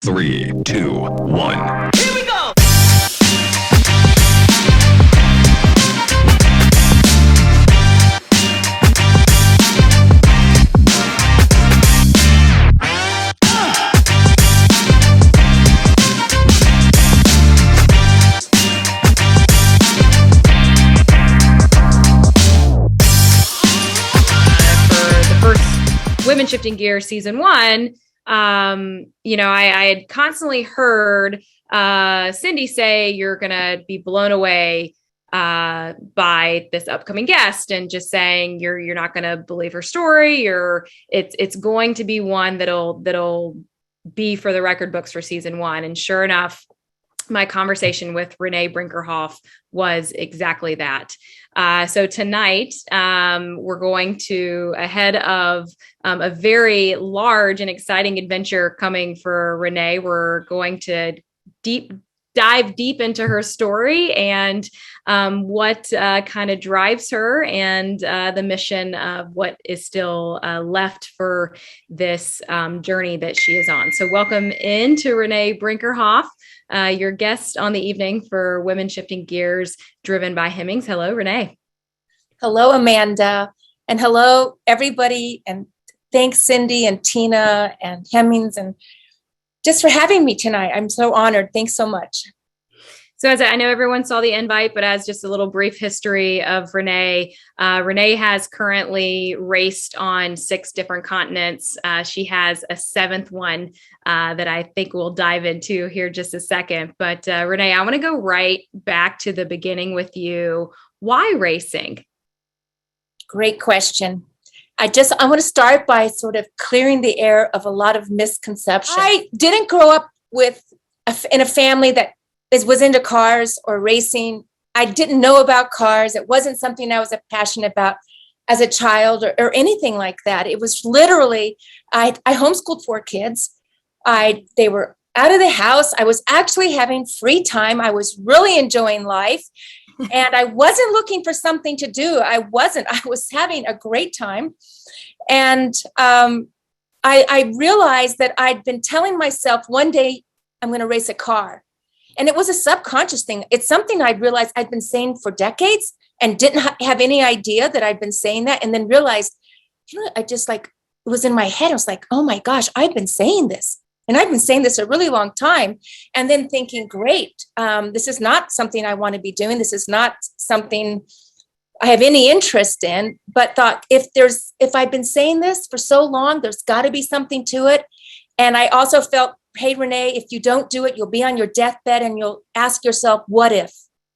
Three, two, one. Here we go! Women Shifting Gears season 1, I had constantly heard Cindy say you're going to be blown away by this upcoming guest, and just saying you're not going to believe her story. It's going to be one that'll be for the record books for season 1. And sure enough, my conversation with Renee Brinkerhoff was exactly that. So tonight, we're going to, ahead of a very large and exciting adventure coming for Renee, we're going to dive deep into her story and what kind of drives her, and the mission of what is still left for this journey that she is on. So welcome in to Renee Brinkerhoff, your guest on the evening for Women Shifting Gears, driven by Hemmings. Hello, Renee. Hello, Amanda. And hello, everybody. And thanks, Cindy and Tina and Hemmings, and just for having me tonight. I'm so honored. Thanks so much. So as I know everyone saw the invite, but as just a little brief history of Renee, Renee has currently raced on 6 different continents. She has a 7th one that I think we'll dive into here just a second. But Renee, I want to go right back to the beginning with you. Why racing? Great question. I want to start by sort of clearing the air of a lot of misconceptions. I didn't grow up in a family that was into cars or racing. I didn't know about cars. It wasn't something I was passionate about as a child or anything like that. It was literally, I homeschooled 4 kids. They were out of the house. I was actually having free time. I was really enjoying life. And I wasn't looking for something to do. I was having a great time. And I realized that I'd been telling myself one day I'm going to race a car. And it was a subconscious thing. It's something I realized I'd been saying for decades and didn't have any idea that I'd been saying that. And then realized, I just it was in my head. I was like, oh my gosh, I've been saying this. And I've been saying this a really long time. And then thinking, great, this is not something I want to be doing. This is not something I have any interest in, but thought if I've been saying this for so long, there's got to be something to it. And I also felt, hey, Renee, if you don't do it, you'll be on your deathbed and you'll ask yourself, what if?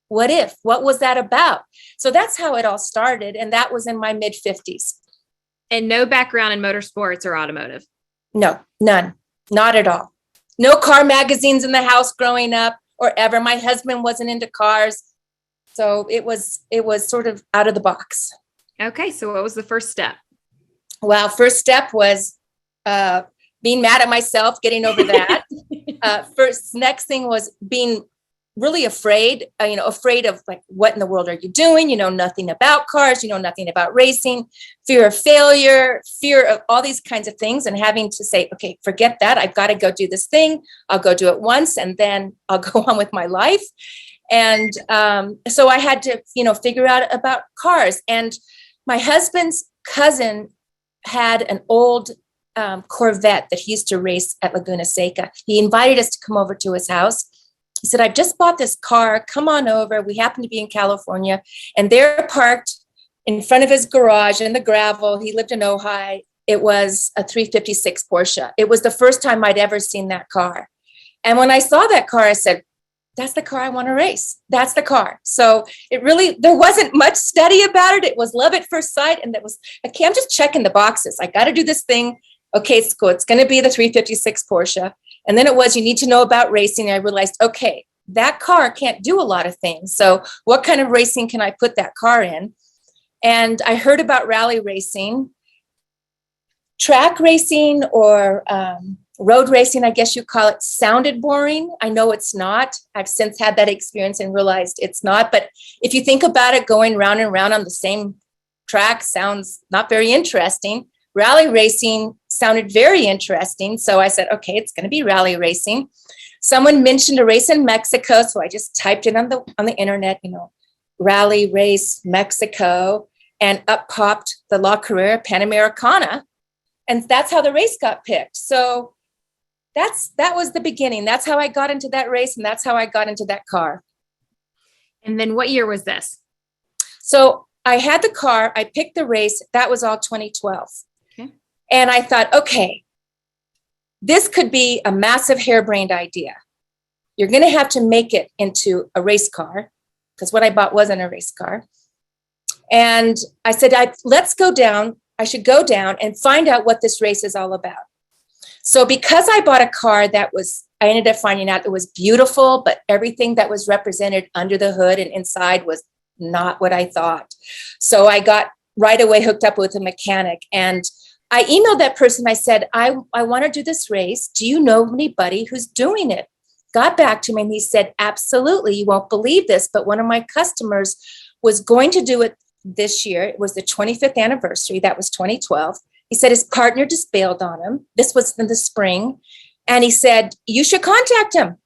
What if? What was that about? So that's how it all started. And that was in my mid-50s. And no background in motorsports or automotive? No, none. Not at all. No car magazines in the house growing up or ever. My husband wasn't into cars. So it was sort of out of the box. Okay. So what was the first step? Well, first step was being mad at myself, getting over that. Next thing was being really afraid of what in the world are you doing? You know nothing about cars, you know nothing about racing, fear of failure, fear of all these kinds of things, and having to say, okay, forget that. I've got to go do this thing. I'll go do it once and then I'll go on with my life. And so I had to, figure out about cars. And my husband's cousin had an old Corvette that he used to race at Laguna Seca. He invited us to come over to his house. He said, I've just bought this car. Come on over. We happen to be in California. And they're parked in front of his garage in the gravel. He lived in Ojai. It was a 356 Porsche. It was the first time I'd ever seen that car. And when I saw that car, I said, that's the car I want to race. That's the car. So there wasn't much study about it. It was love at first sight. And that was, okay, I'm just checking the boxes. I got to do this thing. Okay, it's cool. It's going to be the 356 Porsche. And then it was, you need to know about racing. And I realized, okay, that car can't do a lot of things. So what kind of racing can I put that car in? And I heard about rally racing, track racing, or road racing, I guess you call it, sounded boring. I know it's not. I've since had that experience and realized it's not. But if you think about it, going round and round on the same track sounds not very interesting. rally racing sounded very interesting. So I said, okay, it's going to be rally racing. Someone mentioned a race in Mexico. So I just typed it on the internet, rally race Mexico, and up popped the La Carrera Panamericana. And that's how the race got picked. So that was the beginning. That's how I got into that race. And that's how I got into that car. And then what year was this? So I had the car, I picked the race. That was all 2012. Okay. And I thought, okay, this could be a massive harebrained idea. You're going to have to make it into a race car, because what I bought wasn't a race car. And I said, let's go down. I should go down and find out what this race is all about. So because I bought a car I ended up finding out it was beautiful, but everything that was represented under the hood and inside was not what I thought. So I got right away hooked up with a mechanic, and I emailed that person. I said, I want to do this race. Do you know anybody who's doing it? Got back to me and he said, absolutely. You won't believe this, but one of my customers was going to do it this year. It was the 25th anniversary. That was 2012. He said his partner just bailed on him. This was in the spring. And he said, you should contact him.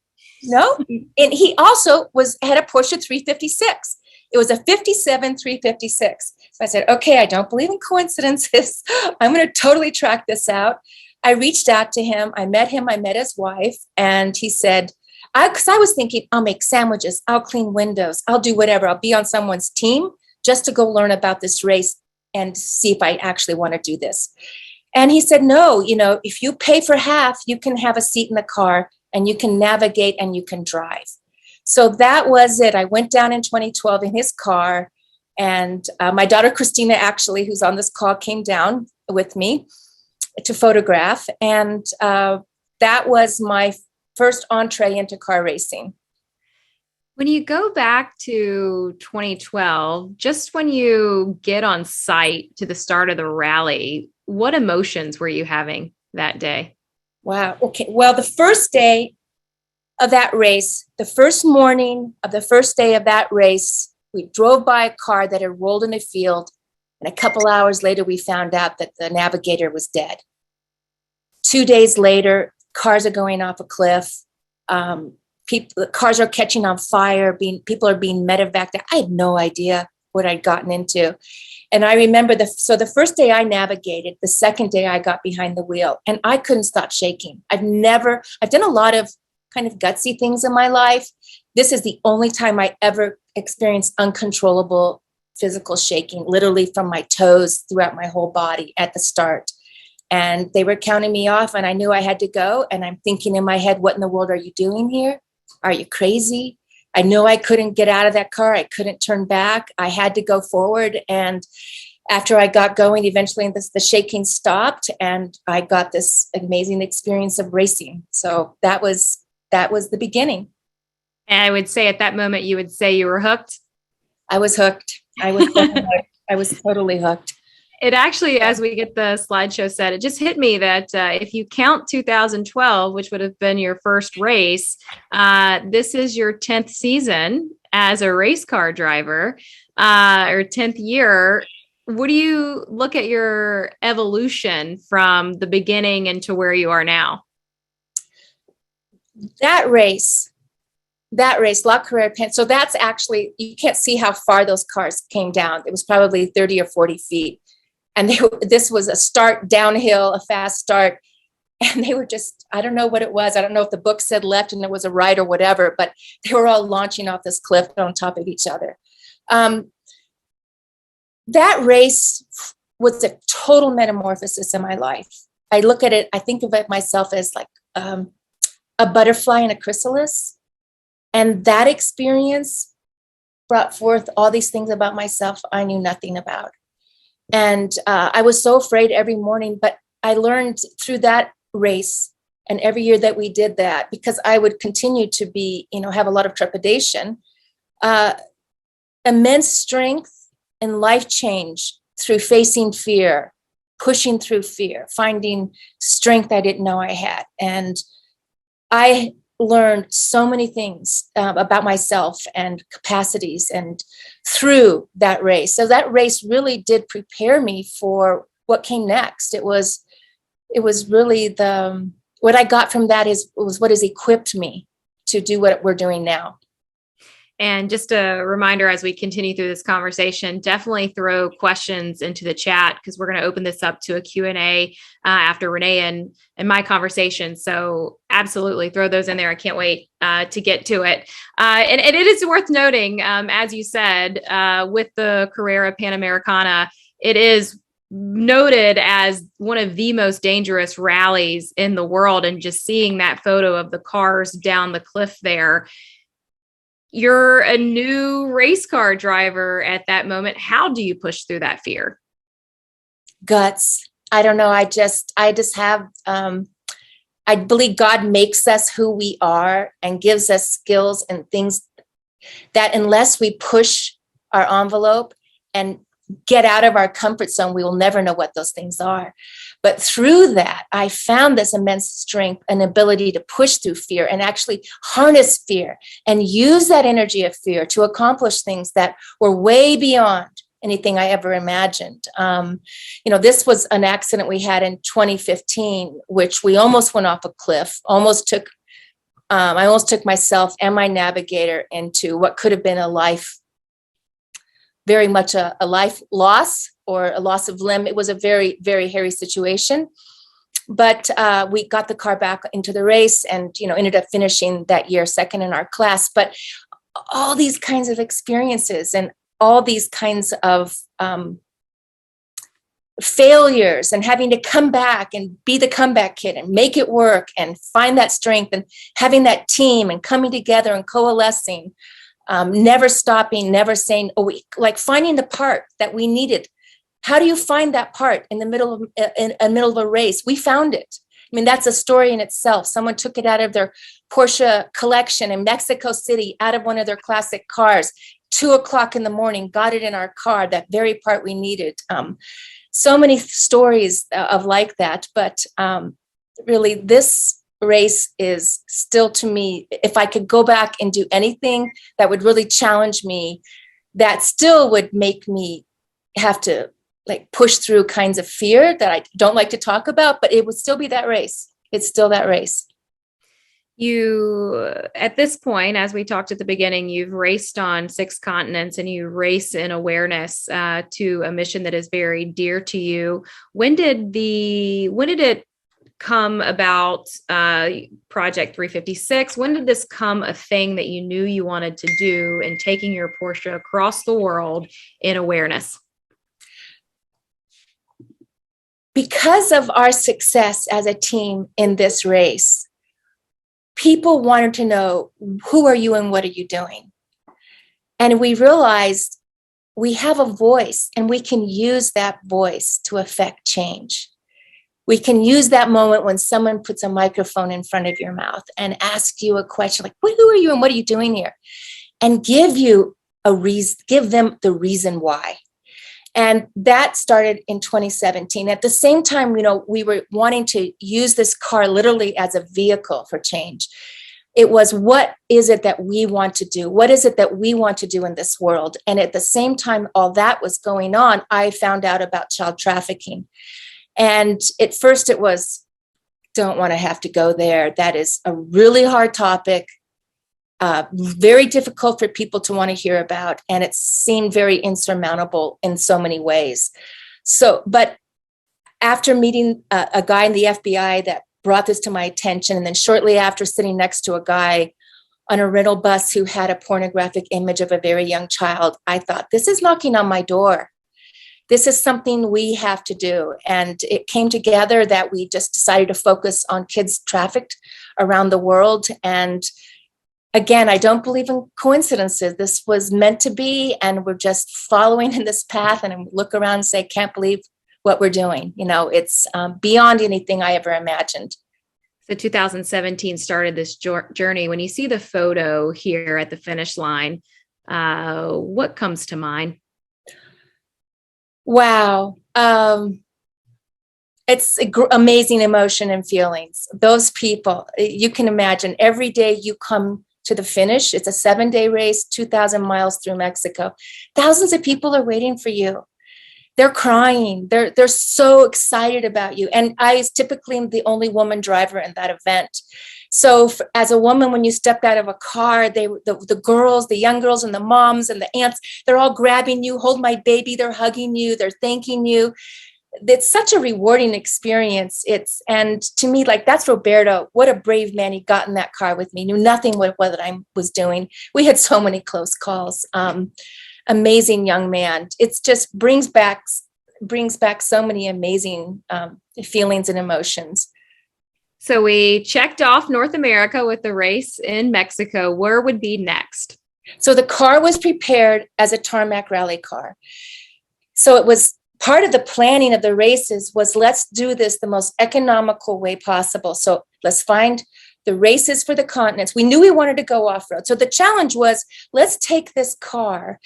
No. And he also had a Porsche 356. It was a 57 356. So I said, okay, I don't believe in coincidences. I'm going to totally track this out. I reached out to him. I met his wife. And he said, because I was thinking, I'll make sandwiches, I'll clean windows, I'll do whatever. I'll be on someone's team just to go learn about this race and see if I actually want to do this. And he said, no, if you pay for half, you can have a seat in the car and you can navigate and you can drive. So that was it. I went down in 2012 in his car, and my daughter, Christina, actually, who's on this call, came down with me to photograph. And that was my first entree into car racing. When you go back to 2012, just when you get on site to the start of the rally, what emotions were you having that day? Wow. Okay. Well, the first day of that race, the first morning of the first day of that race, we drove by a car that had rolled in a field. And a couple hours later, we found out that the navigator was dead. 2 days later, cars are going off a cliff. The cars are catching on fire. People are being medevaced. I had no idea what I'd gotten into. And I remember the first day I navigated, the second day I got behind the wheel, and I couldn't stop shaking. I've done a lot of kind of gutsy things in my life. This is the only time I ever experienced uncontrollable physical shaking, literally from my toes throughout my whole body at the start. And they were counting me off, and I knew I had to go. And I'm thinking in my head, what in the world are you doing here? Are you crazy? I know I couldn't get out of that car. I couldn't turn back. I had to go forward. And after I got going, eventually the shaking stopped, and I got this amazing experience of racing. So that was the beginning. And I would say at that moment, you would say you were hooked. I was hooked. I was hooked. I was totally hooked. It actually, as we get the slideshow set, it just hit me that if you count 2012, which would have been your first race, this is your 10th season as a race car driver, or 10th year. What do you look at your evolution from the beginning into where you are now? That race, La Carrera Pan. So that's actually, you can't see how far those cars came down. It was probably 30 or 40 feet. And this was a start downhill, a fast start. And they were just, I don't know what it was. I don't know if the book said left and it was a right or whatever, but they were all launching off this cliff on top of each other. That race was a total metamorphosis in my life. I look at it, I think of it myself as like a butterfly in a chrysalis. And that experience brought forth all these things about myself I knew nothing about. And I was so afraid every morning, but I learned through that race and every year that we did that, because I would continue to be, have a lot of trepidation, immense strength and life change through facing fear, pushing through fear, finding strength I didn't know I had. And I learned so many things about myself and capacities and through that race. So that race really did prepare me for what came next. It was really what I got from that was what has equipped me to do what we're doing now. And just a reminder, as we continue through this conversation, definitely throw questions into the chat, because we're going to open this up to a Q&A after Renee and my conversation. So absolutely throw those in there. I can't wait to get to it. And it is worth noting, as you said, with the Carrera Panamericana, it is noted as one of the most dangerous rallies in the world. And just seeing that photo of the cars down the cliff there, you're a new race car driver at that moment. How do you push through that fear? Guts. I don't know. I just have, I believe God makes us who we are and gives us skills and things that unless we push our envelope and get out of our comfort zone, we will never know what those things are. But through that, I found this immense strength and ability to push through fear and actually harness fear and use that energy of fear to accomplish things that were way beyond anything I ever imagined. This was an accident we had in 2015, which we almost went off a cliff, I almost took myself and my navigator into what could have been very much a life loss or a loss of limb. It was a very, very hairy situation, but we got the car back into the race and, ended up finishing that year second in our class. But all these kinds of experiences and all these kinds of failures and having to come back and be the comeback kid and make it work and find that strength and having that team and coming together and coalescing, never stopping, never saying, like finding the part that we needed. How do you find that part in the middle of a race? We found it. I mean, that's a story in itself. Someone took it out of their Porsche collection in Mexico City, out of one of their classic cars, 2:00 in the morning, got it in our car, that very part we needed. So many stories of like that, but really this race is still, to me, if I could go back and do anything that would really challenge me, that still would make me have to push through kinds of fear that I don't like to talk about, but it would still be that race. It's still that race. You, at this point, as we talked at the beginning, you've raced on 6 continents and you race in awareness to a mission that is very dear to you. When did it come about, Project 356? When did this come a thing that you knew you wanted to do in taking your Porsche across the world in awareness? Because of our success as a team in this race, people wanted to know, who are you and what are you doing? And we realized we have a voice and we can use that voice to affect change. We can use that moment when someone puts a microphone in front of your mouth and asks you a question like, who are you and what are you doing here? And give them the reason why. And that started in 2017. At the same time, we were wanting to use this car literally as a vehicle for change. It was, what is it that we want to do? What is it that we want to do in this world? And at the same time, all that was going on, I found out about child trafficking. And at first it was, don't want to have to go there. That is a really hard topic. Very difficult for people to want to hear about, and it seemed very insurmountable in so many ways. But after meeting a guy in the FBI that brought this to my attention, and then shortly after sitting next to a guy on a rental bus who had a pornographic image of a very young child, I thought, this is knocking on my door. This is something we have to do. And it came together that we just decided to focus on kids trafficked around the world. And again, I don't believe in coincidences. This was meant to be, and we're just following in this path. And I look around and say, can't believe what we're doing. It's beyond anything I ever imagined. So 2017 started this journey. When you see the photo here at the finish line, what comes to mind? Wow. It's amazing emotion and feelings. Those people, you can imagine, every day you come to the finish. It's a 7-day race, 2,000 miles through Mexico. Thousands of people are waiting for you. they're crying. They're so excited about you. And I was typically the only woman driver in that event. So as a woman, when you stepped out of a car, the girls, the young girls and the moms and the aunts, they're all grabbing you, hold my baby, they're hugging you, they're thanking you. It's such a rewarding experience. And to me, like, that's Roberto. What a brave man. He got in that car with me, knew nothing what I was doing. We had so many close calls. Amazing young man. It's just brings back so many amazing feelings and emotions. So we checked off North America with the race in Mexico. Where would be next? So the car was prepared as a tarmac rally car. So it was part of the planning of the races was, let's do this the most economical way possible. So let's find the races for the continents. We knew we wanted to go off-road. So the challenge was, let's take this car.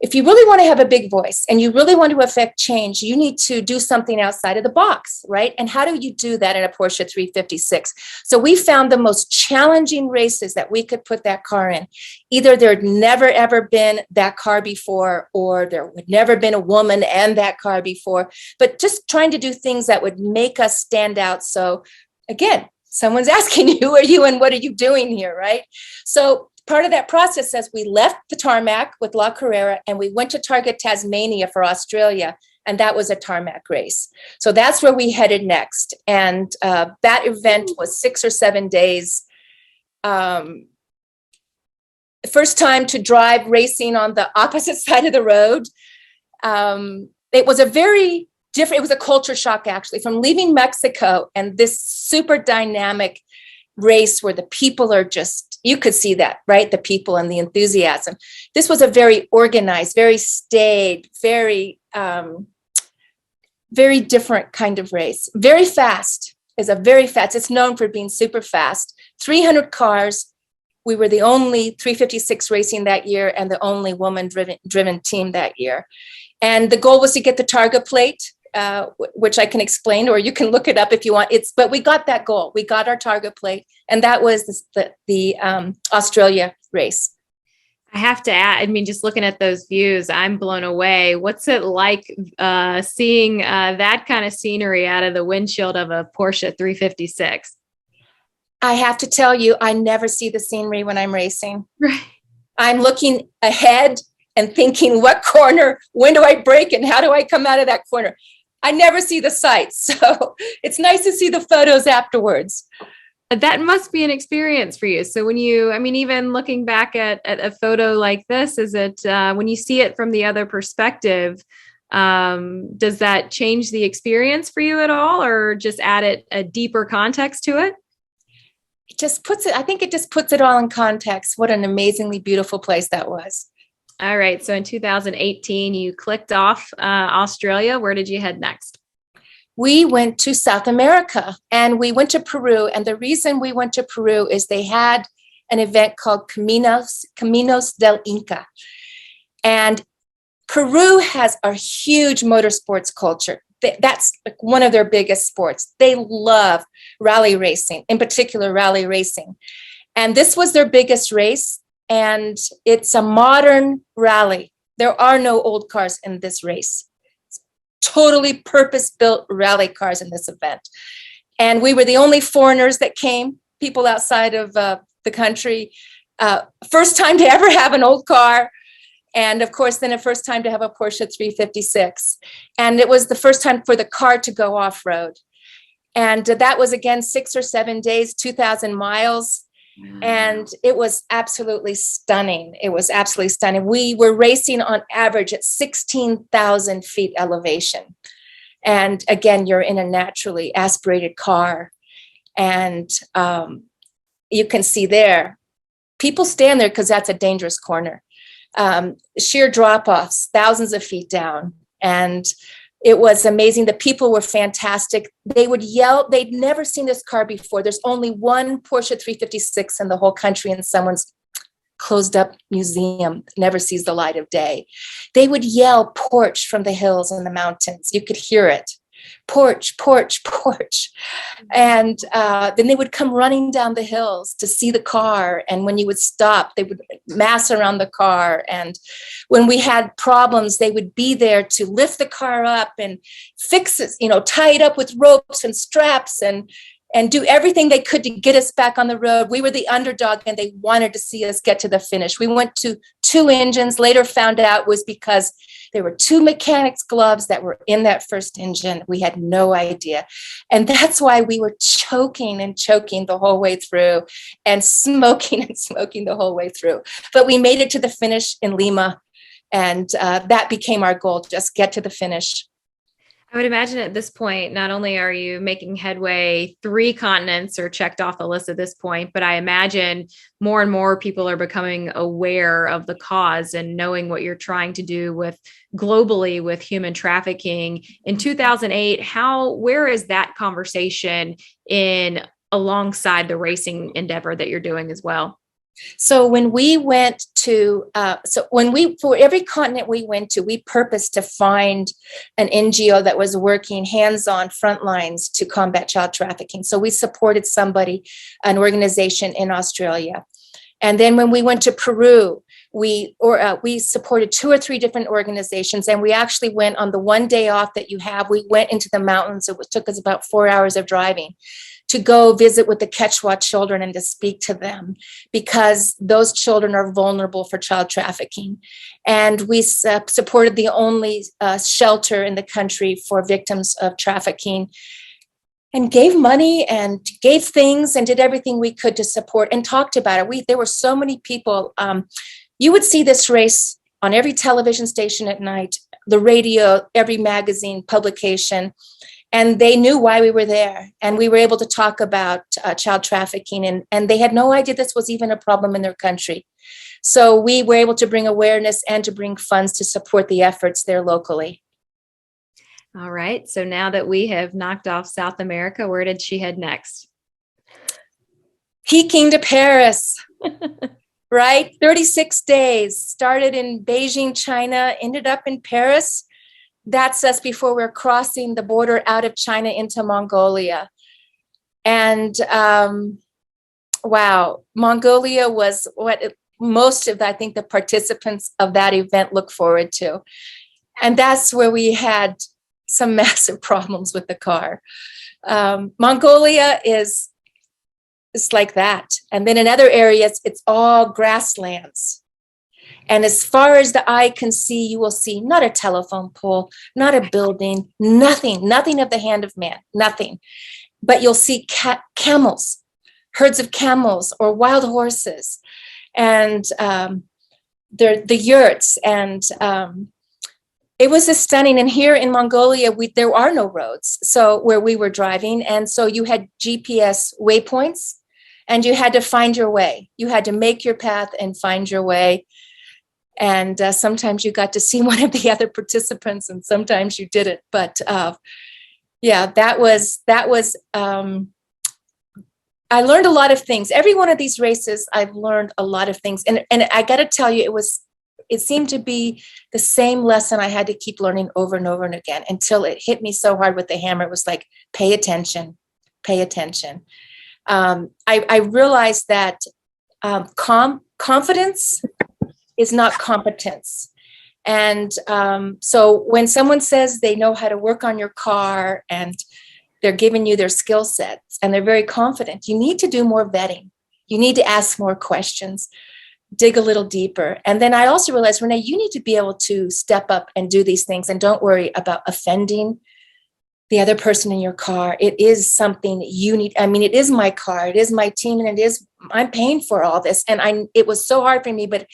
If you really want to have a big voice and you really want to affect change, you need to do something outside of the box, right? And how do you do that in a Porsche 356? So we found the most challenging races that we could put that car in. Either there'd never, ever been that car before, or there would never been a woman and that car before, but just trying to do things that would make us stand out. So again, someone's asking you, who are you and what are you doing here, right? So part of that process says we left the tarmac with La Carrera and we went to Targa Tasmania for Australia, and that was a tarmac race. So that's where we headed next. And that event was 6 or 7 days. First time to drive racing on the opposite side of the road. It was a very different, it was a culture shock actually, from leaving Mexico and this super dynamic race where the people are just, you could see that, right? The people and the enthusiasm. This was a very organized, very staid, very different kind of race. Very fast. It's known for being super fast. 300 cars. We were the only 356 racing that year and the only woman driven team that year. And the goal was to get the Targa plate, which I can explain, or you can look it up if you want. But we got that goal. We got our Targa plate, and that was the Australia race. I have to add, I mean, just looking at those views, I'm blown away. What's it like seeing that kind of scenery out of the windshield of a Porsche 356? I have to tell you, I never see the scenery when I'm racing. Right. I'm looking ahead and thinking, what corner, when do I brake, and how do I come out of that corner? I never see the sights. So it's nice to see the photos afterwards. That must be an experience for you. So when you, I mean, even looking back at a photo like this, is it, when you see it from the other perspective, does that change the experience for you at all, or just add it a deeper context to it? I think it just puts it all in context. What an amazingly beautiful place that was. All right. So in 2018, you clicked off Australia. Where did you head next? We went to South America and we went to Peru. And the reason we went to Peru is they had an event called Caminos del Inca. And Peru has a huge motorsports culture. That's like one of their biggest sports. They love rally racing, in particular rally racing. And this was their biggest race. And it's a modern rally. There are no old cars in this race. It's totally purpose-built rally cars in this event. And we were the only foreigners that came, people outside of the country. First time to ever have an old car. And of course, then a first time to have a Porsche 356. And it was the first time for the car to go off-road. And that was, again, 6 or 7 days, 2,000 miles. And it was absolutely stunning. We were racing on average at 16,000 feet elevation. And again, you're in a naturally aspirated car. And you can see there, people stand there because that's a dangerous corner. Sheer drop-offs, thousands of feet down. And it was amazing. The people were fantastic. They would yell. They'd never seen this car before. There's only one Porsche 356 in the whole country in someone's closed up museum. Never sees the light of day. They would yell Porsche from the hills and the mountains. You could hear it. porch, porch, porch. And then they would come running down the hills to see the car. And when you would stop, they would mass around the car. And when we had problems, they would be there to lift the car up and fix it, tie it up with ropes and straps and do everything they could to get us back on the road. We were the underdog and they wanted to see us get to the finish. We went to 2 engines, later found out was because there were 2 mechanics' gloves that were in that first engine. We had no idea. And that's why we were choking and choking the whole way through and smoking the whole way through. But we made it to the finish in Lima. And that became our goal, just get to the finish. I would imagine at this point, not only are you making headway 3 continents or checked off the list at this point, but I imagine more and more people are becoming aware of the cause and knowing what you're trying to do with globally with human trafficking. In 2008, where is that conversation in alongside the racing endeavor that you're doing as well? So when we went to, for every continent we went to, we purposed to find an NGO that was working hands-on front lines to combat child trafficking. So we supported an organization in Australia. And then when we went to Peru, we supported 2 or 3 different organizations, and we actually went on the one day off that you have. We went into the mountains. It took us about 4 hours of driving to go visit with the Quechua children and to speak to them, because those children are vulnerable for child trafficking. And we supported the only shelter in the country for victims of trafficking, and gave money and gave things and did everything we could to support and talked about it. There were so many people. You would see this race on every television station at night, the radio, every magazine publication. And they knew why we were there. And we were able to talk about child trafficking. And they had no idea this was even a problem in their country. So we were able to bring awareness and to bring funds to support the efforts there locally. All right. So now that we have knocked off South America, where did she head next? Peking to Paris, right? 36 days, started in Beijing, China, ended up in Paris. That's us before we're crossing the border out of China into Mongolia. And wow, Mongolia was what most of, I think, the participants of that event look forward to. And that's where we had some massive problems with the car. Mongolia is like that. And then in other areas, it's all grasslands. And as far as the eye can see, you will see not a telephone pole, not a building, nothing of the hand of man, nothing. But you'll see camels, herds of camels or wild horses, and the yurts. And it was just stunning. And here in Mongolia, there are no roads. So where we were driving, and so you had GPS waypoints, and you had to find your way. You had to make your path and find your way. And sometimes you got to see one of the other participants, and sometimes you didn't. But yeah, that was. I learned a lot of things. Every one of these races, I've learned a lot of things, and I got to tell you, it seemed to be the same lesson I had to keep learning over and over and again until it hit me so hard with the hammer. It was like, pay attention, pay attention. I realized that confidence is not competence. And so when someone says they know how to work on your car and they're giving you their skill sets and they're very confident, you need to do more vetting. You need to ask more questions, dig a little deeper. And then I also realized, Renee, you need to be able to step up and do these things, and don't worry about offending the other person in your car. It is something you need. I mean, it is my car, it is my team, and I'm paying for all this. And it was so hard for me, but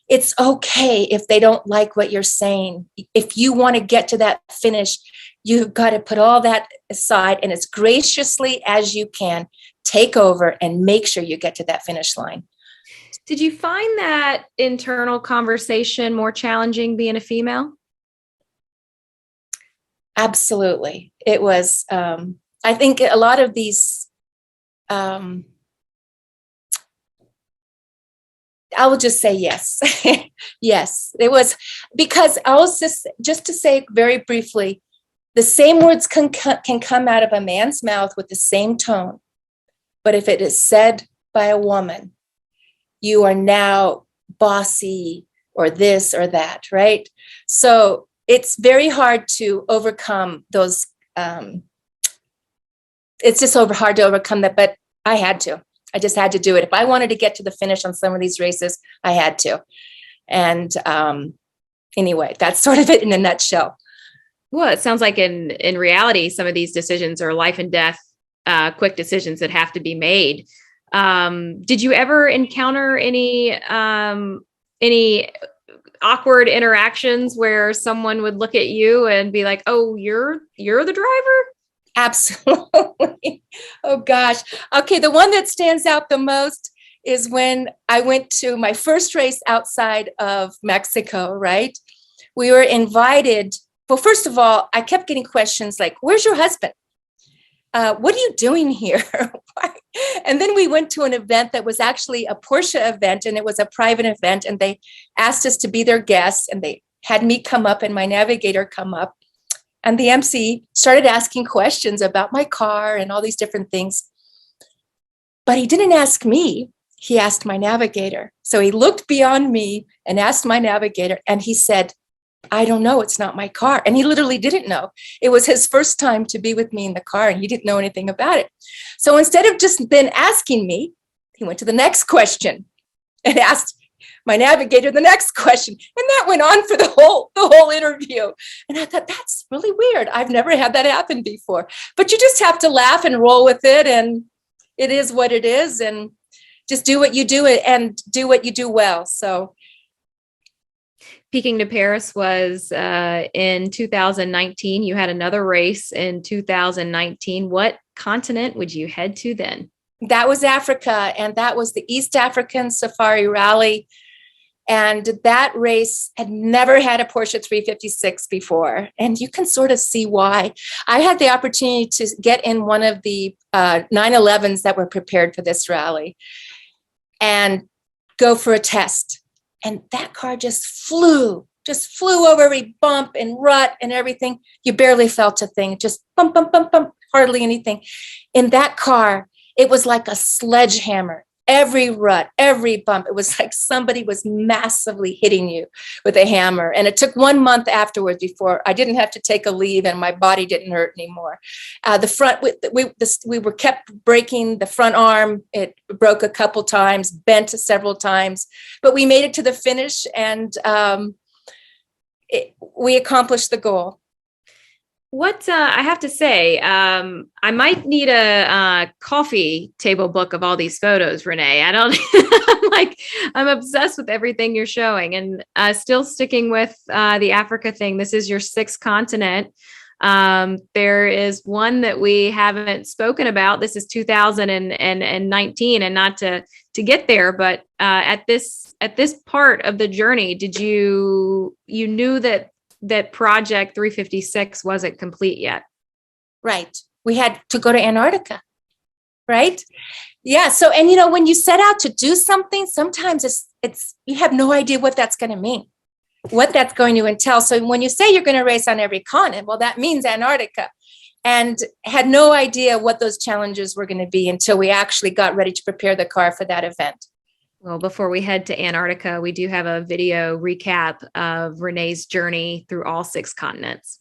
it's okay if they don't like what you're saying. If you want to get to that finish, you've got to put all that aside, and as graciously as you can, take over and make sure you get to that finish line. Did you find that internal conversation more challenging being a female? Absolutely. It was, I think a lot of these, I will just say yes. Yes, it was, because I was just to say very briefly, The same words can come out of a man's mouth with the same tone. But if it is said by a woman, you are now bossy or this or that, right? So it's very hard to overcome those. It's just hard to overcome that, but I had to. I just had to do it. If I wanted to get to the finish on some of these races, I had to. And anyway, that's sort of it in a nutshell. Well, it sounds like in reality, some of these decisions are life and death, quick decisions that have to be made. Did you ever encounter any awkward interactions where someone would look at you and be like, "Oh, you're the driver"? Absolutely. Oh gosh. Okay, the one that stands out the most is when I went to my first race outside of Mexico, right? We were invited. Well, first of all, I kept getting questions like, "Where's your husband? What are you doing here?" And then we went to an event that was actually a Porsche event, and it was a private event, and they asked us to be their guests, and they had me come up and my navigator come up, and the MC started asking questions about my car and all these different things. But he didn't ask me, he asked my navigator. So he looked beyond me and asked my navigator, and he said, "I don't know, it's not my car." And he literally didn't know. It was his first time to be with me in the car, and he didn't know anything about it. So instead of just then asking me, he went to the next question and asked my navigator the next question. And that went on for the whole interview. And I thought, that's really weird. I've never had that happen before. But you just have to laugh and roll with it. And it is what it is. And just do what you do and do what you do well. So Peking to Paris was in 2019. You had another race in 2019. What continent would you head to then? That was Africa, and that was the East African Safari Rally. And that race had never had a Porsche 356 before. And you can sort of see why. I had the opportunity to get in one of the 911s that were prepared for this rally and go for a test. And that car just flew over every bump and rut and everything. You barely felt a thing, just bump, bump, bump, bump, hardly anything. In that car, it was like a sledgehammer. Every rut, every bump, it was like somebody was massively hitting you with a hammer. And it took 1 month afterwards before I didn't have to take a leave and my body didn't hurt anymore. The front, we were kept breaking the front arm. It broke a couple times, bent several times, but we made it to the finish, and we accomplished the goal. What I have to say, I might need a coffee table book of all these photos, Renee. I don't I'm obsessed with everything you're showing, and still sticking with the Africa thing. This is your 6th continent. There is one that we haven't spoken about. This is 2019, and not to get there, but at this part of the journey, did you knew that Project 356 wasn't complete yet? Right. We had to go to Antarctica. Right. Yeah. So, and when you set out to do something, sometimes it's you have no idea what that's going to mean, what that's going to entail. So when you say you're going to race on every continent, well, that means Antarctica, and had no idea what those challenges were going to be until we actually got ready to prepare the car for that event. Well, before we head to Antarctica, we do have a video recap of Renee's journey through all 6 continents.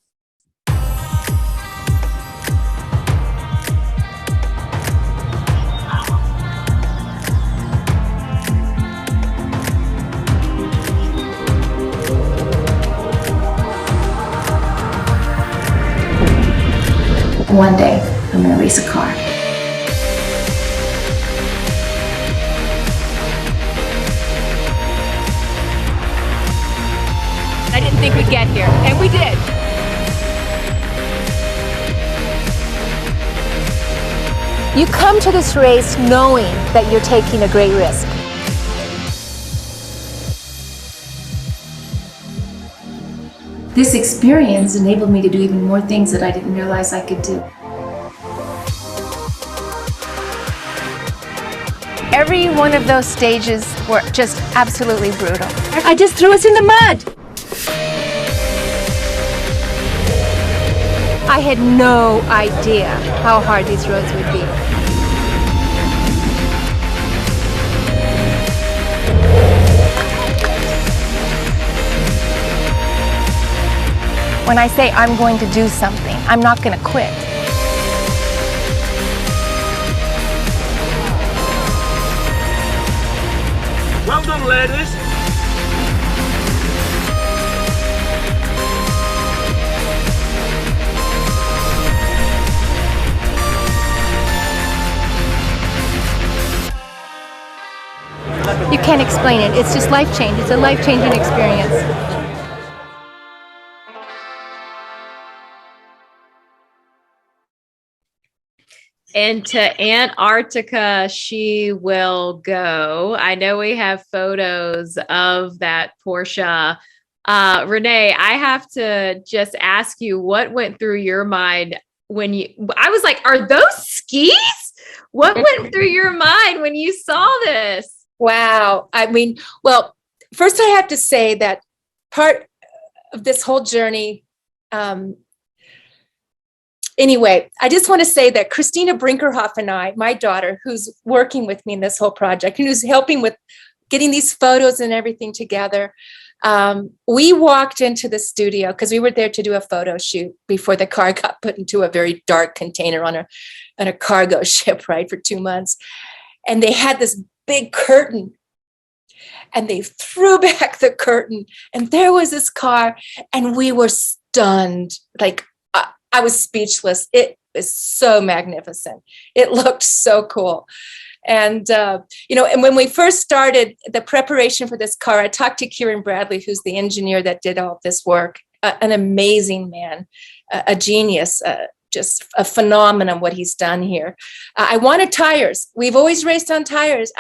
One day, I'm going to race a car. I didn't think we'd get here, and we did. You come to this race knowing that you're taking a great risk. This experience enabled me to do even more things that I didn't realize I could do. Every one of those stages were just absolutely brutal. I just threw us in the mud. I had no idea how hard these roads would be. When I say I'm going to do something, I'm not going to quit. Well done, ladies. You can't explain it. It's just life-changing. It's a life-changing experience. And to Antarctica, she will go. I know we have photos of that Porsche. Renee, I have to just ask you what went through your mind when I was like, are those skis? What went through your mind when you saw this? Wow. I mean, well, first I have to say that part of this whole journey, anyway, I just want to say that Christina Brinkerhoff and I, my daughter, who's working with me in this whole project and who's helping with getting these photos and everything together, we walked into the studio because we were there to do a photo shoot before the car got put into a very dark container on a cargo ship, right, for 2 months. And they had this big curtain and they threw back the curtain and there was this car and we were stunned. Like, I was speechless. It was so magnificent. It looked so cool. And, and when we first started the preparation for this car, I talked to Kieran Bradley, who's the engineer that did all this work, an amazing man, a genius, just a phenomenon what he's done here. I wanted tires. We've always raced on tires.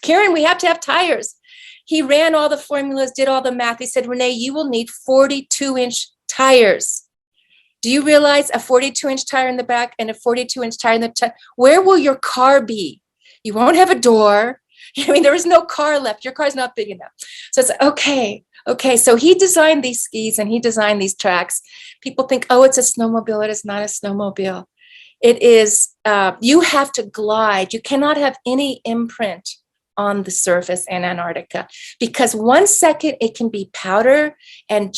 Kieran, we have to have tires. He ran all the formulas, did all the math. He said, Renee, you will need 42-inch tires. Do you realize a 42-inch tire in the back and a 42-inch tire in the front? Where will your car be? You won't have a door. I mean, there is no car left. Your car's not big enough. So it's okay. So he designed these skis and he designed these tracks. People think, oh, it's a snowmobile. It is not a snowmobile. It is, you have to glide. You cannot have any imprint on the surface in Antarctica because 1 second it can be powder and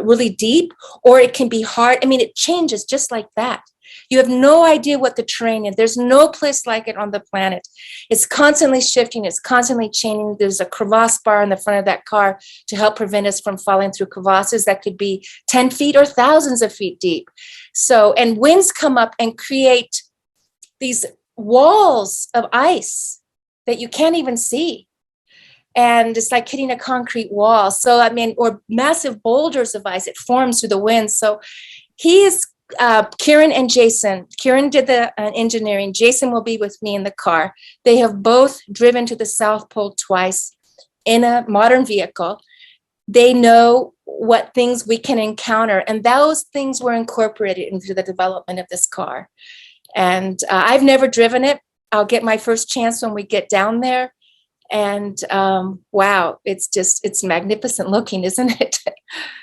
really deep, or it can be hard. I mean, it changes just like that. You have no idea what the terrain is. There's no place like it on the planet. It's constantly shifting. It's constantly changing. There's a crevasse bar in the front of that car to help prevent us from falling through crevasses that could be 10 feet or thousands of feet deep. So, and winds come up and create these walls of ice that you can't even see. And it's like hitting a concrete wall. So, I mean, or massive boulders of ice, it forms through the wind. So he is, Kieran and Jason. Kieran did the engineering. Jason will be with me in the car. They have both driven to the South Pole twice in a modern vehicle. They know what things we can encounter. And those things were incorporated into the development of this car. And I've never driven it. I'll get my first chance when we get down there. And wow, it's magnificent looking, isn't it?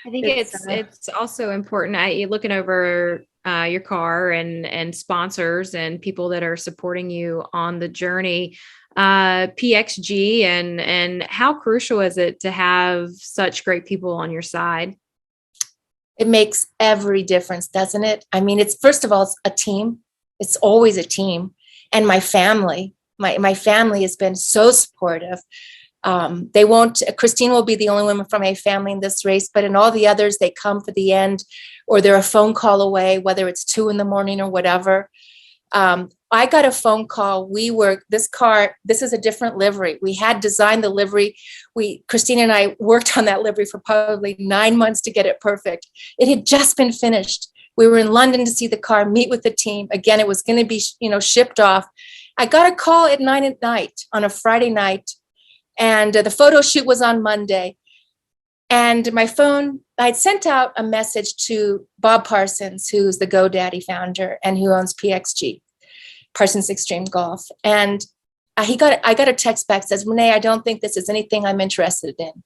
I think it's also important. You're looking over your car and sponsors and people that are supporting you on the journey. PXG and how crucial is it to have such great people on your side? It makes every difference, doesn't it? I mean, it's first of all, it's a team. It's always a team. And my family, my family has been so supportive. Christine will be the only woman from my family in this race, but in all the others, they come for the end, or they're a phone call away, whether it's 2 a.m. or whatever. I got a phone call. This is a different livery. We had designed the livery. Christine and I worked on that livery for probably 9 months to get it perfect. It had just been finished. We were in London to see the car, meet with the team. Again, it was going to be, shipped off. I got a call at 9 p.m. on a Friday night, and the photo shoot was on Monday. And my phone, I'd sent out a message to Bob Parsons, who's the GoDaddy founder and who owns PXG, Parsons Extreme Golf. And I got a text back that says, Renee, I don't think this is anything I'm interested in,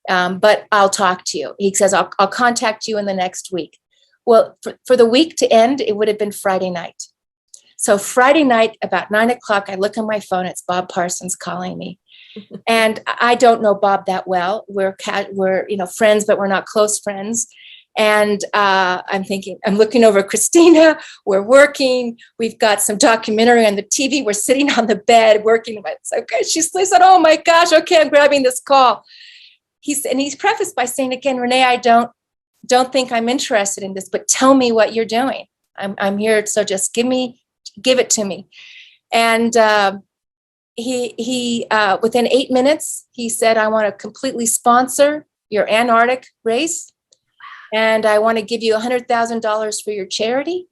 but I'll talk to you. He says, I'll contact you in the next week. Well, for the week to end, it would have been Friday night. So Friday night, about 9 o'clock, I look on my phone. It's Bob Parsons calling me. And I don't know Bob that well. We're friends, but we're not close friends. And I'm looking over Christina. We're working. We've got some documentary on the TV. We're sitting on the bed working. It's okay. She said, "Oh my gosh, okay, I'm grabbing this call." He's prefaced by saying again, "Renee, I don't think I'm interested in this, but tell me what you're doing. I'm here, so just give it to me." And he within 8 minutes, he said, "I want to completely sponsor your Antarctic race. And I want to give you $100,000 for your charity.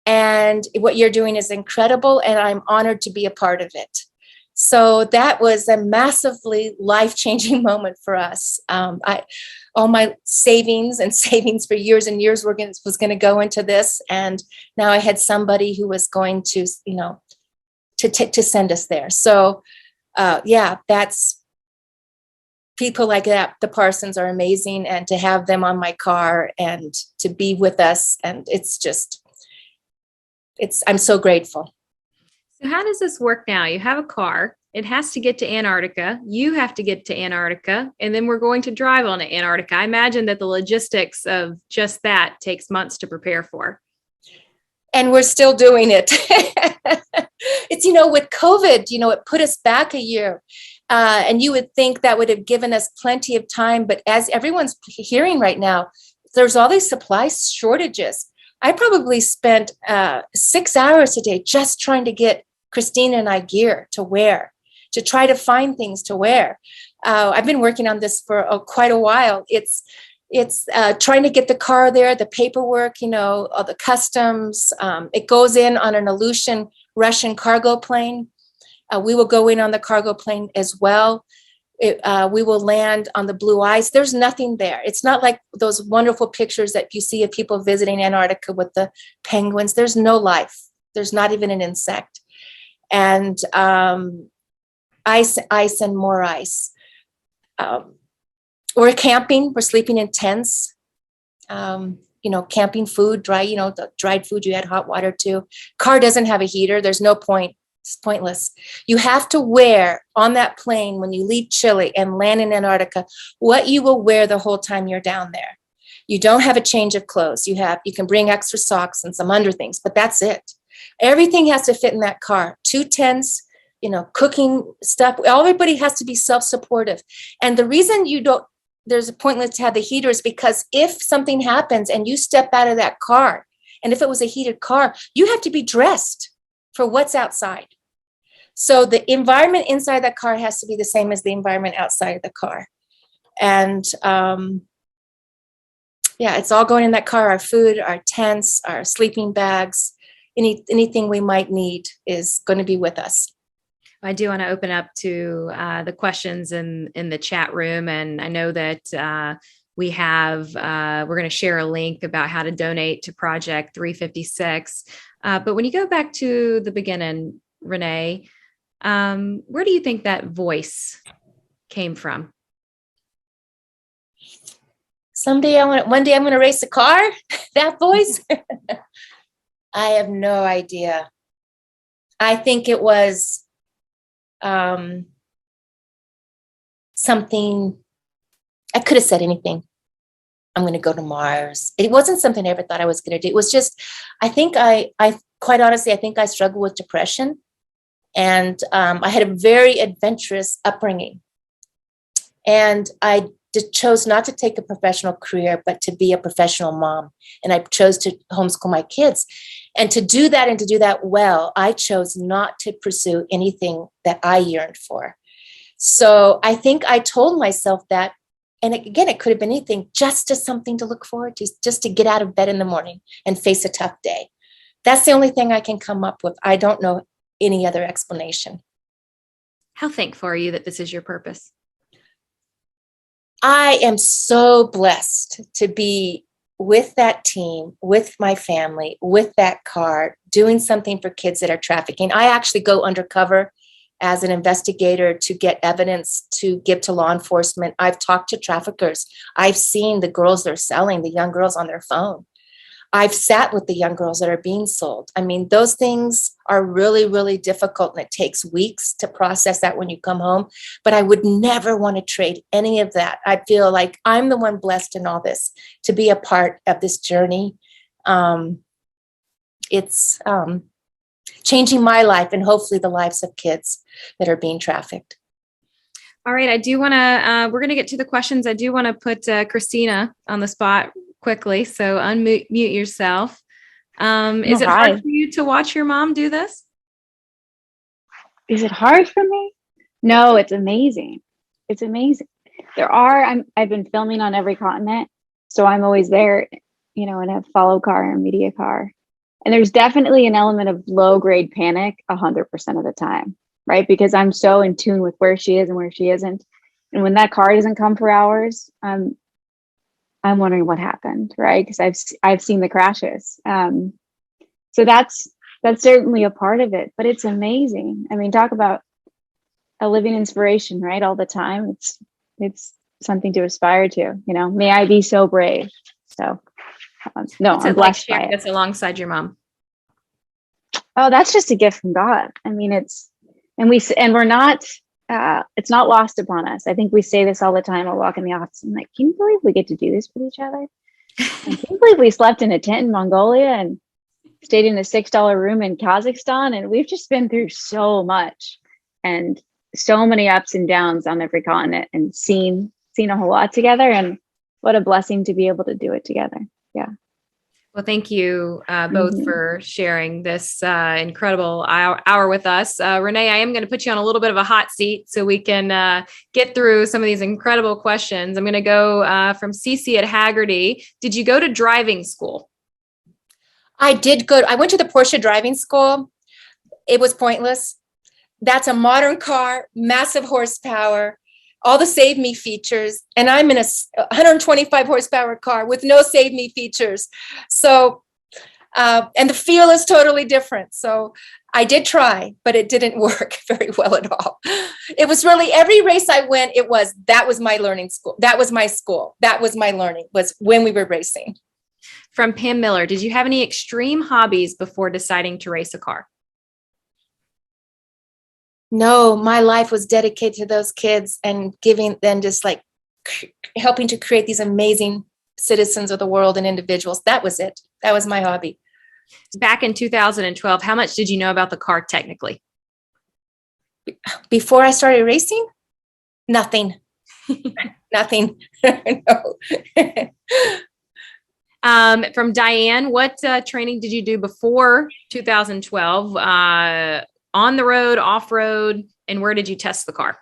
And what you're doing is incredible. And I'm honored to be a part of it." So that was a massively life-changing moment for us. All my savings for years and years was going to go into this. And now I had somebody who was going to, to send us there. So that's, people like that, the Parsons are amazing, and to have them on my car and to be with us. And I'm so grateful. So how does this work now? You have a car. It has to get to Antarctica. You have to get to Antarctica, and then we're going to drive on to Antarctica. I imagine that the logistics of just that takes months to prepare for. And we're still doing it. It's, with COVID, it put us back a year. And you would think that would have given us plenty of time. But as everyone's hearing right now, there's all these supply shortages. I probably spent 6 hours a day just trying to get Christina and I gear to wear, to try to find things to wear. I've been working on this for quite a while. It's trying to get the car there, the paperwork, all the customs. It goes in on an Aleutian Russian cargo plane. We will go in on the cargo plane as well. We will land on the blue ice. There's nothing there. It's not like those wonderful pictures that you see of people visiting Antarctica with the penguins. There's no life. There's not even an insect. And ice and more ice. We're camping. We're sleeping in tents. Camping food, dry, the dried food you add hot water to. Car doesn't have a heater. There's no point. It's pointless. You have to wear on that plane when you leave Chile and land in Antarctica what you will wear the whole time you're down there. You don't have a change of clothes. You can bring extra socks and some underthings, but that's it. Everything has to fit in that car. 2 tents, cooking stuff. Everybody has to be self-supportive. And the reason there's a pointless to have the heater is because if something happens and you step out of that car, and if it was a heated car, you have to be dressed for what's outside. So the environment inside that car has to be the same as the environment outside of the car. And it's all going in that car. Our food, our tents, our sleeping bags, anything we might need is going to be with us. I do want to open up to the questions in the chat room. And I know that we're going to share a link about how to donate to Project 356. But when you go back to the beginning, Renee, where do you think that voice came from? One day I'm going to race a car. That voice. I have no idea. I think it was something. I could have said anything. I'm going to go to Mars. It wasn't something I ever thought I was going to do. It was just, I think I quite honestly, I think I struggled with depression. And I had a very adventurous upbringing. And I chose not to take a professional career, but to be a professional mom. And I chose to homeschool my kids. And to do that and to do that well, I chose not to pursue anything that I yearned for. So I think I told myself that, and again, it could have been anything, just as something to look forward to, just to get out of bed in the morning and face a tough day. That's the only thing I can come up with. I don't know any other explanation. How thankful are you that this is your purpose? I am so blessed to be with that team, with my family, with that car, doing something for kids that are trafficking. I actually go undercover as an investigator to get evidence to give to law enforcement. I've talked to traffickers. I've seen the girls they're selling, the young girls on their phone. I've sat with the young girls that are being sold. I mean, those things are really, really difficult, and it takes weeks to process that when you come home. But I would never want to trade any of that. I feel like I'm the one blessed in all this to be a part of this journey. It's changing my life and hopefully the lives of kids that are being trafficked. All right. I do want to, we're going to get to the questions. I do want to put Christina on the spot quickly. So unmute yourself. Is it hard for you to watch your mom do this? Is it hard for me? No, it's amazing. It's amazing. I've been filming on every continent. So I'm always there, in a follow car or media car. And there's definitely an element of low grade panic 100% of the time, right? Because I'm so in tune with where she is and where she isn't. And when that car doesn't come for hours, I'm wondering what happened, right? Because I've seen the crashes. So that's certainly a part of it, but it's amazing. I mean, talk about a living inspiration, right? All the time. It's something to aspire to, may I be so brave. So no, I'm blessed by it. That's alongside your mom. Oh, that's just a gift from God. I mean, we're not, it's not lost upon us. I think we say this all the time. I walk in the office and I'm like, can you believe we get to do this with each other? And can you believe we slept in a tent in Mongolia and stayed in a $6 room in Kazakhstan? And we've just been through so much and so many ups and downs on every continent and seen a whole lot together. And what a blessing to be able to do it together. Yeah. Well, thank you both for sharing this incredible hour with us. Renee, I am going to put you on a little bit of a hot seat so we can get through some of these incredible questions. I'm going to go from Cece at Haggerty. Did you go to driving school? I went to the Porsche driving school. It was pointless. That's a modern car, massive horsepower, all the Save Me features. And I'm in a 125 horsepower car with no Save Me features. So, and the feel is totally different. So I did try, but it didn't work very well at all. It was really every race I went, that was my learning school. That was my school. That was my learning, was when we were racing. From Pam Miller, did you have any extreme hobbies before deciding to race a car? No, my life was dedicated to those kids and giving them just like helping to create these amazing citizens of the world and individuals. That was it. That was my hobby. Back in 2012, how much did you know about the car technically? Before I started racing? Nothing. Nothing. No. From Diane, what training did you do before 2012? On the road, off road, and where did you test the car?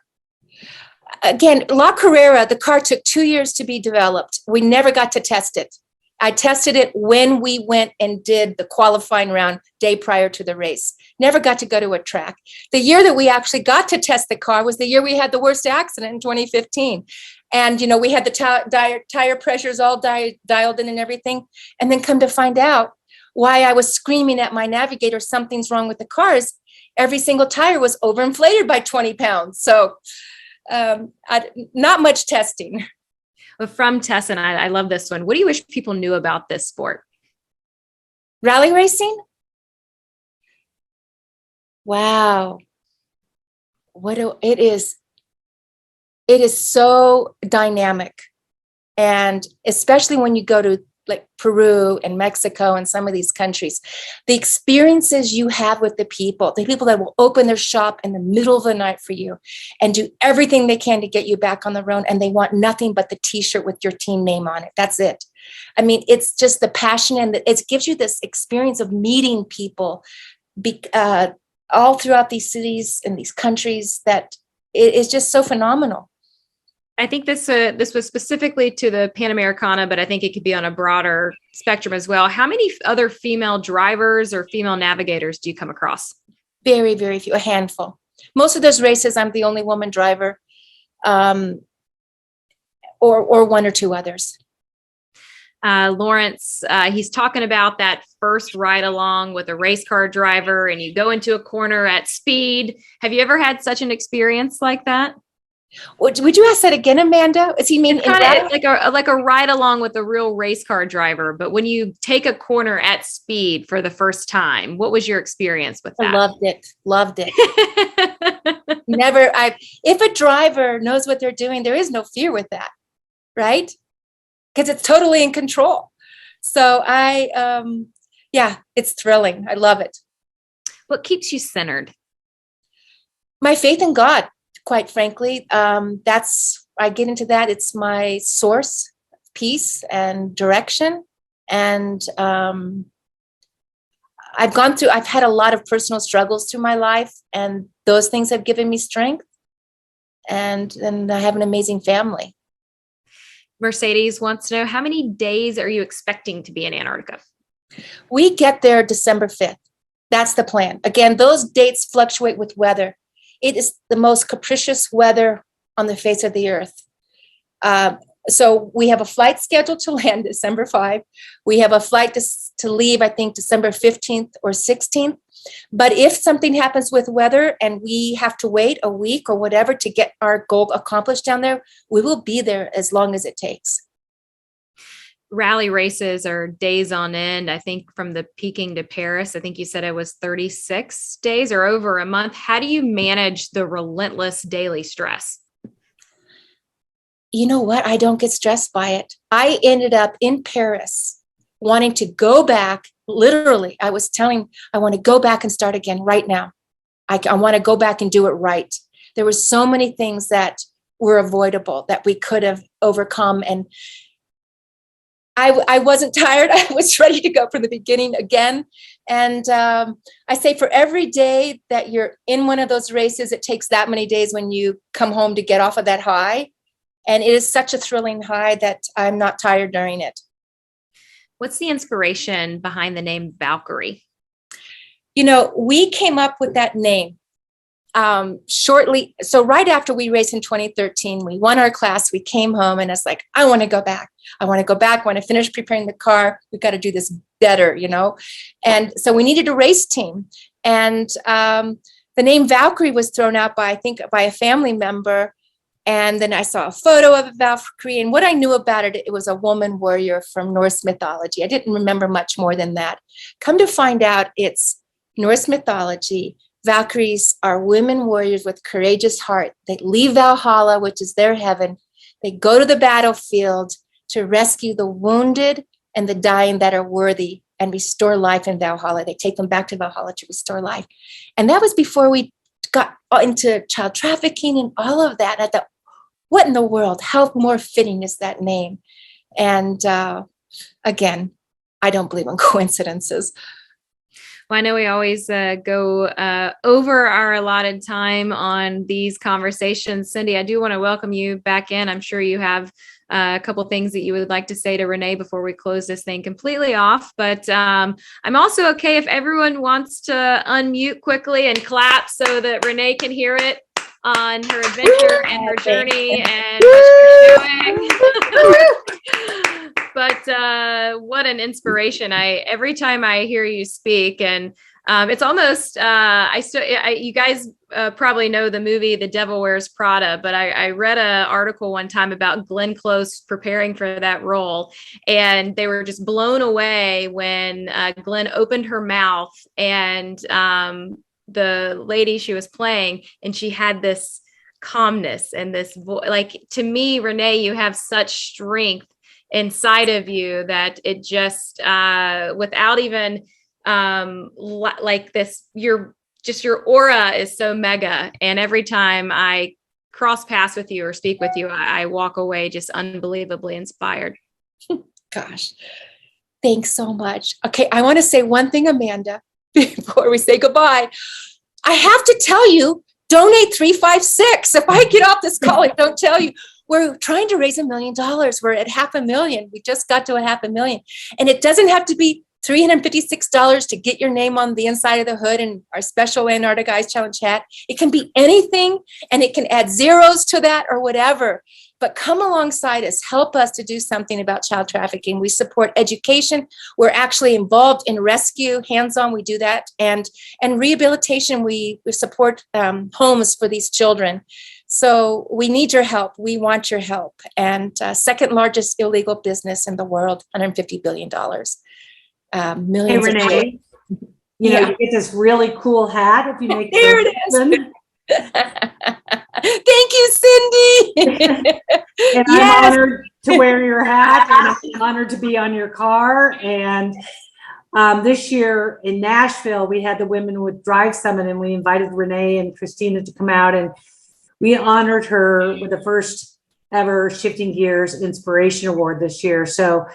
Again, La Carrera, the car took 2 years to be developed. We never got to test it. I tested it when we went and did the qualifying round day prior to the race. Never got to go to a track. The year that we actually got to test the car was the year we had the worst accident in 2015. And, we had the tire pressures all dialed in and everything. And then come to find out why I was screaming at my navigator, something's wrong with the cars. Every single tire was overinflated by 20 pounds. So not much testing. Well, from Tess, and I love this one. What do you wish people knew about this sport? Rally racing? Wow. It is so dynamic. And especially when you go to like Peru and Mexico and some of these countries, the experiences you have with the people that will open their shop in the middle of the night for you and do everything they can to get you back on the road. And they want nothing but the t-shirt with your team name on it. That's it. I mean, it's just the passion, and it gives you this experience of meeting people all throughout these cities and these countries that it is just so phenomenal. I think this was specifically to the Pan Americana, but I think it could be on a broader spectrum as well. How many other female drivers or female navigators do you come across? Very, very few, a handful. Most of those races, I'm the only woman driver, or one or two others. Lawrence, he's talking about that first ride along with a race car driver and you go into a corner at speed. Have you ever had such an experience like that? Would you ask that again, Amanda? Is he mean Kind of like a ride along with a real race car driver, but when you take a corner at speed for the first time, what was your experience with I that? loved it. If a driver knows what they're doing, there is no fear with that, right? Because it's totally in control. So it's thrilling. I love it. What keeps you centered? My faith in God, quite frankly. I get into that. It's my source, peace and direction. And I've had a lot of personal struggles through my life, and those things have given me strength. And I have an amazing family. Mercedes wants to know, how many days are you expecting to be in Antarctica? We get there December 5th. That's the plan. Again, those dates fluctuate with weather. It is the most capricious weather on the face of the earth. So we have a flight scheduled to land December 5. We have a flight to leave, I think, December 15th or 16th. But if something happens with weather and we have to wait a week or whatever to get our goal accomplished down there, we will be there as long as it takes. Rally races are days on end. I think from the Peking to Paris, I think you said it was 36 days or over a month. How do you manage the relentless daily stress? You know what? I don't get stressed by it. I ended up in Paris wanting to go back. Literally, I was telling, I want to go back and start again right now. I want to go back and do it right. There were so many things that were avoidable that we could have overcome. And I wasn't tired. I was ready to go from the beginning again. And I say for every day that you're in one of those races, it takes that many days when you come home to get off of that high. And it is such a thrilling high that I'm not tired during it. What's the inspiration behind the name Valkyrie? You know, we came up with that name shortly. So right after we raced in 2013, we won our class, we came home, and it's like, I want to go back. I want to go back. When I finish preparing the car, we've got to do this better, you know? And so we needed a race team. And the name Valkyrie was thrown out by a family member. And then I saw a photo of a Valkyrie, and what I knew about it, it was a woman warrior from Norse mythology. I didn't remember much more than that. Come to find out, it's Norse mythology. Valkyries are women warriors with courageous heart. They leave Valhalla, which is their heaven. They go to the battlefield to rescue the wounded and the dying that are worthy and restore life in Valhalla. They take them back to Valhalla to restore life. And that was before we got into child trafficking and all of that. I thought, what in the world? How more fitting is that name? And again, I don't believe in coincidences. Well, I know we always go over our allotted time on these conversations. Cindy, I do want to welcome you back in. I'm sure you have a couple things that you would like to say to Renee before we close this thing completely off. But I'm also okay if everyone wants to unmute quickly and clap so that Renee can hear it on her adventure and her journey and what she's doing. But what an inspiration. Every time I hear you speak, and it's almost, you guys probably know the movie The Devil Wears Prada, but I read an article one time about Glenn Close preparing for that role. And they were just blown away when Glenn opened her mouth and the lady she was playing, and she had this calmness and this like, to me, Renee, you have such strength inside of you that it just without even like this, your aura is so mega. And every time I cross paths with you or speak with you, I walk away just unbelievably inspired. Gosh, thanks so much. Okay, I want to say one thing, Amanda, before we say goodbye. I have to tell you, donate 356. If I get off this call and don't tell you, we're trying to raise $1 million. We're at $500,000. We just got to $500,000. And it doesn't have to be $356 to get your name on the inside of the hood in our special Antarctica Ice Challenge hat. It can be anything, and it can add zeros to that or whatever. But come alongside us, help us to do something about child trafficking. We support education. We're actually involved in rescue, hands-on, we do that. And rehabilitation, we support homes for these children. So we need your help. We want your help. And second largest illegal business in the world, $150 billion. Hey, Millions of Renee, you know, Yeah. you get this really cool hat if you make There it is. Thank you, Cindy. And I'm Yes. honored to wear your hat, and I'm honored to be on your car. And this year in Nashville, we had the Women with Drive Summit, and we invited Renee and Christina to come out, and we honored her with the first ever Shifting Gears Inspiration Award this year. So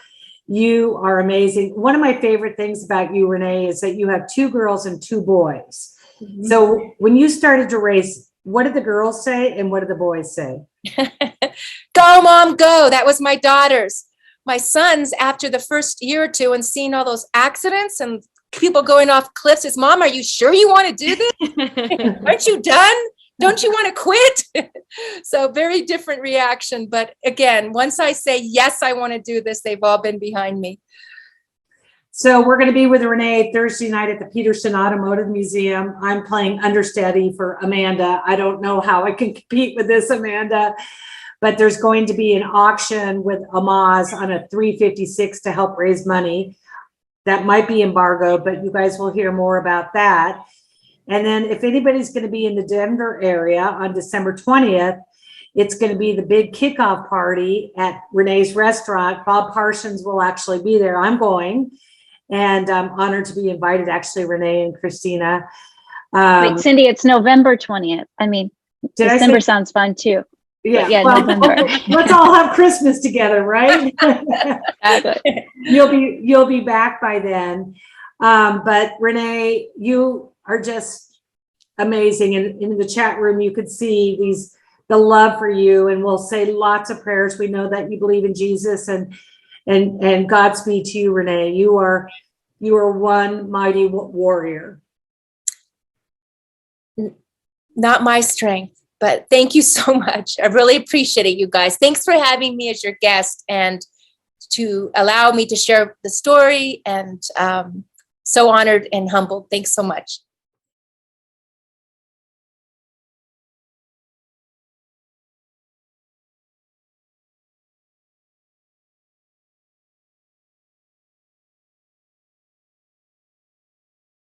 you are amazing. One of my favorite things about you, Renee, is that you have 2 girls and 2 boys. So when you started to race, what did the girls say and what did the boys say? Go, Mom, go. That was my daughters. My sons, after the first year or two and seeing all those accidents and people going off cliffs, is, Mom, are you sure you want to do this? Aren't you done? Don't you want to quit? So very different reaction. But again, once I say, yes, I want to do this, they've all been behind me. So we're going to be with Renee Thursday night at the Peterson Automotive Museum. I'm playing understudy for Amanda. I don't know how I can compete with this, Amanda, but there's going to be an auction with Amaz on a 356 to help raise money. That might be embargoed, but you guys will hear more about that. And then if anybody's going to be in the Denver area on December 20th, it's going to be the big kickoff party at Renee's restaurant. Bob Parsons will actually be there. I'm going. And I'm honored to be invited, actually, Renee and Christina. Wait, Cindy, it's November 20th. I mean, Did I December say- sounds fun too. Yeah, Yeah, well, November. let's all have Christmas together, right? Exactly. You'll be back by then. But Renee, you are just amazing. And in the chat room, you could see the love for you, and we'll say lots of prayers. We know that you believe in Jesus, and Godspeed to you, Renee. You are one mighty warrior. Not my strength, but thank you so much. I really appreciate it, you guys. Thanks for having me as your guest and to allow me to share the story, and so honored and humbled. Thanks so much.